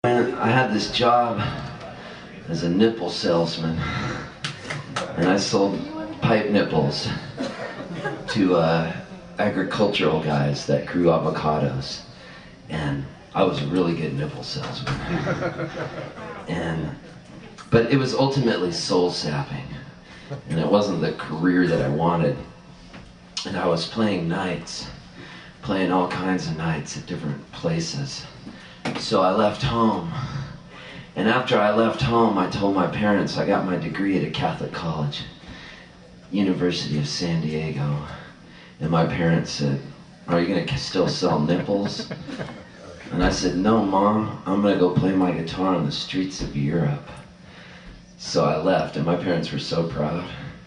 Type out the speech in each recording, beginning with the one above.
I had this job as a nipple salesman, and I sold pipe nipples to agricultural guys that grew avocados, and I was a really good nipple salesman. But it was ultimately soul sapping, and it wasn't the career that I wanted. And I was playing nights, playing all kinds of nights at different places. So I left home, and after I left home, I told my parents I got my degree at a Catholic college, University of San Diego, and my parents said, "Are you going to still sell nipples?" And I said, "No, Mom, I'm going to go play my guitar on the streets of Europe." So I left, and my parents were so proud,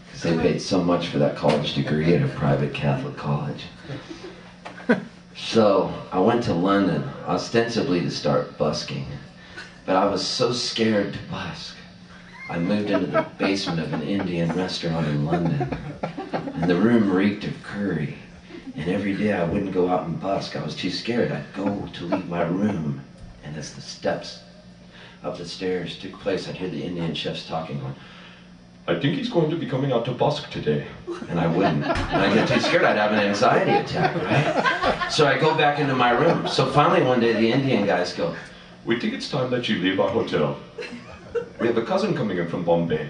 because they paid so much for that college degree at a private Catholic college. So I went to London, ostensibly to start busking, but I was so scared to busk. I moved into the basement of an Indian restaurant in London, and the room reeked of curry, and every day I wouldn't go out and busk. I was too scared. I'd go to leave my room, and as the steps up the stairs took place, I'd hear the Indian chefs talking, going, "I think he's going to be coming out to busk today." And I wouldn't. And I'd get too scared, I'd have an anxiety attack, right? So I go back into my room. So finally one day the Indian guys go, "We think it's time that you leave our hotel. We have a cousin coming in from Bombay."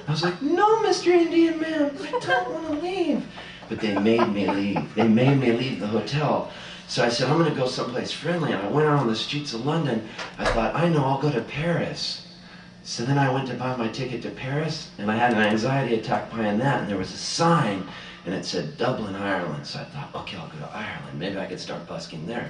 I was like, "No, Mr. Indian man, I don't want to leave." But they made me leave. They made me leave the hotel. So I said, "I'm going to go someplace friendly." And I went out on the streets of London. I thought, I know, I'll go to Paris. So then I went to buy my ticket to Paris, and I had an anxiety attack buying that, and there was a sign, and it said Dublin, Ireland. So I thought, okay, I'll go to Ireland. Maybe I could start busking there.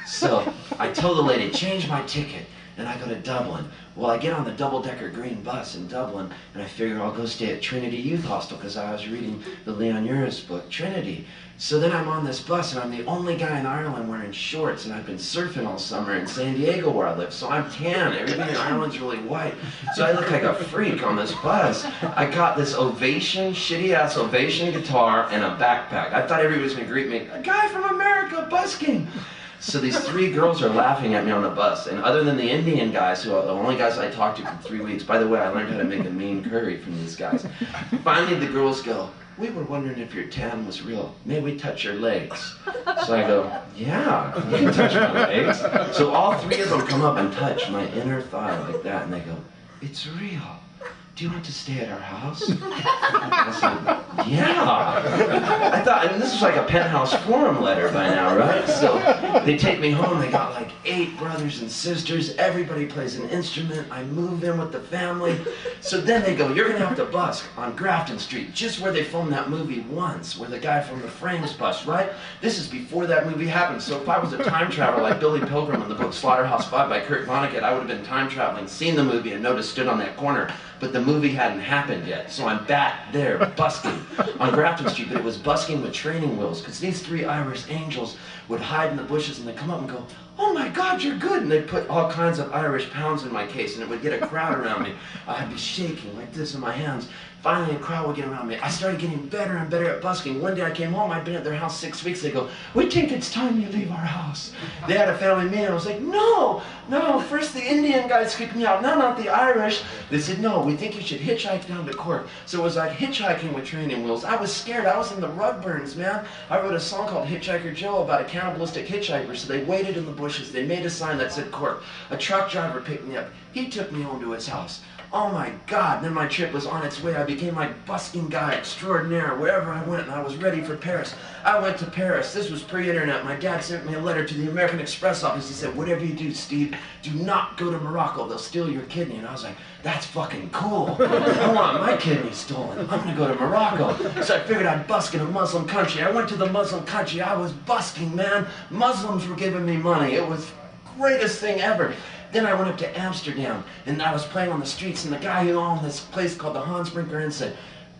So I told the lady, change my ticket, and I go to Dublin. Well, I get on the double-decker green bus in Dublin, and I figure I'll go stay at Trinity Youth Hostel, because I was reading the Leon Uris book, Trinity. So then I'm on this bus, and I'm the only guy in Ireland wearing shorts, and I've been surfing all summer in San Diego where I live, so I'm tan. Everybody in Ireland's really white. So I look like a freak on this bus. I got this Ovation, shitty-ass Ovation guitar and a backpack. I thought everybody was going to greet me, "A guy from America busking." So these three girls are laughing at me on the bus, and other than the Indian guys, who are the only guys I talked to for 3 weeks, by the way, I learned how to make a mean curry from these guys. Finally the girls go, "We were wondering if your tan was real. May we touch your legs?" So I go, "Yeah, you can touch my legs." So all three of them come up and touch my inner thigh like that, and they go, "It's real. Do you want to stay at our house?" I said, "Yeah." I thought, and this was like a Penthouse Forum letter by now, right? So they take me home. They got like 8 brothers and sisters. Everybody plays an instrument. I move in with the family. So then they go, "You're going to have to busk on Grafton Street," just where they filmed that movie Once, where the guy from The Frames busked, right? This is before that movie happened. So if I was a time traveler like Billy Pilgrim in the book Slaughterhouse-Five by Kurt Vonnegut, I would have been time traveling, seen the movie, and noticed stood on that corner. But the movie hadn't happened yet, so I'm back there busking on Grafton Street, but it was busking with training wheels, because these 3 Irish angels would hide in the bushes, and they'd come up and go, "Oh my God, you're good," and they'd put all kinds of Irish pounds in my case, and it would get a crowd around me. I'd be shaking like this in my hands. Finally, a crowd would get around me. I started getting better and better at busking. One day I came home, I'd been at their house 6 weeks. They go, "We think it's time you leave our house." They had a family meeting. I was like, no, first the Indian guys kicked me out, no, not the Irish. They said, "No, we think you should hitchhike down to Cork." So it was like hitchhiking with training wheels. I was scared. I was in the rug burns, man. I wrote a song called Hitchhiker Joe about a cannibalistic hitchhiker. So they waited in the bushes. They made a sign that said Cork. A truck driver picked me up. He took me home to his house. Oh my God, then my trip was on its way. I became like busking guy extraordinaire wherever I went, and I was ready for Paris. I went to Paris. This was pre-internet. My dad sent me a letter to the American Express office. He said, "Whatever you do, Steve, do not go to Morocco. They'll steal your kidney." And I was like, that's fucking cool. I want my kidney stolen. I'm gonna go to Morocco. So I figured I'd busk in a Muslim country. I went to the Muslim country. I was busking, man. Muslims were giving me money. It was the greatest thing ever. Then I went up to Amsterdam, and I was playing on the streets, and the guy who owned this place called the Hansbrinker Inn said,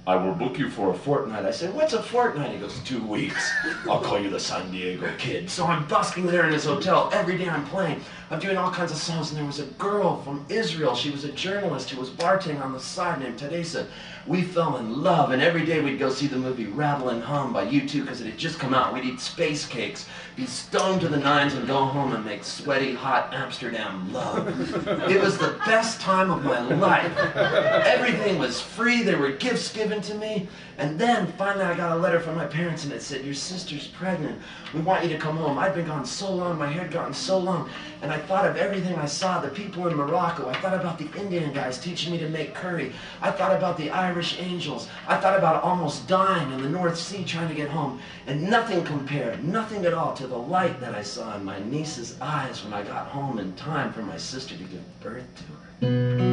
"I will book you for a fortnight." I said, "What's a fortnight?" He goes, 2 weeks. I'll call you the San Diego Kid. So I'm busking there in his hotel. Every day I'm playing. I'm doing all kinds of songs, and there was a girl from Israel. She was a journalist who was bartending on the side named Teresa. We fell in love, and every day we'd go see the movie Rattle and Hum by U2 because it had just come out. We'd eat space cakes, be stoned to the nines, and go home and make sweaty, hot Amsterdam love. It was the best time of my life. Everything was free. There were gifts given to me. And then, finally, I got a letter from my parents, and it said, your sister's pregnant. We want you to come home. I'd been gone so long. My hair had gotten so long. And I thought of everything I saw, the people in Morocco. I thought about the Indian guys teaching me to make curry. I thought about the Irish angels. I thought about almost dying in the North Sea trying to get home. And nothing compared, nothing at all, to the light that I saw in my niece's eyes when I got home in time for my sister to give birth to her.